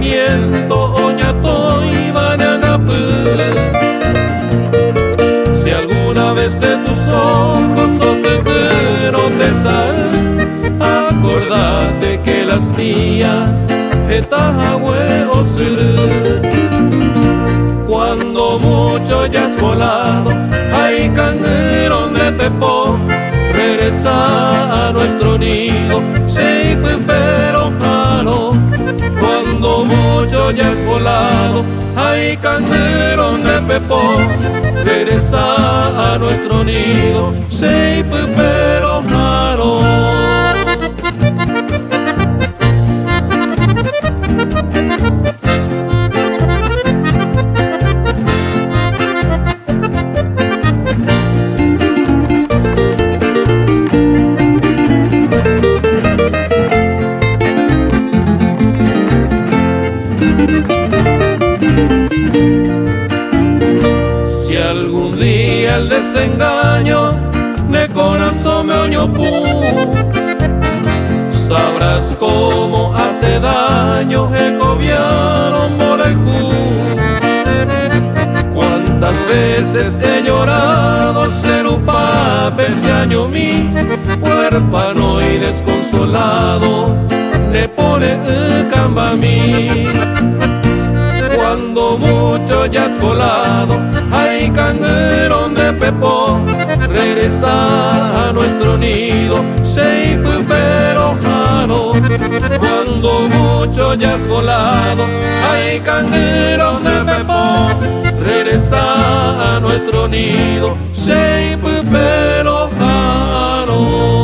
pensamiento oñato y bananapú. Si alguna vez de tus ojos o no te salen, acordate que las mías etahue o surú. Cuando mucho ya has volado, ay canguerón de pepo, regresa a nuestro nido, pero jano. Cuando mucho ya has volado, ay canguerón de pepo, regresa a nuestro nido, pero jano. Si algún día el desengaño de corazón me oñopú, sabrás cómo hace daño Ecoviaron Morejú. Cuántas veces he llorado Serupape ese año mi huérfano y desconsolado ne pone camba a mí. Cuando mucho ya has volado, ay canguerón de pepo, regresa a nuestro nido, pero jano. Cuando mucho ya has volado, ay canguerón de pepo, regresa a nuestro nido, pero jano.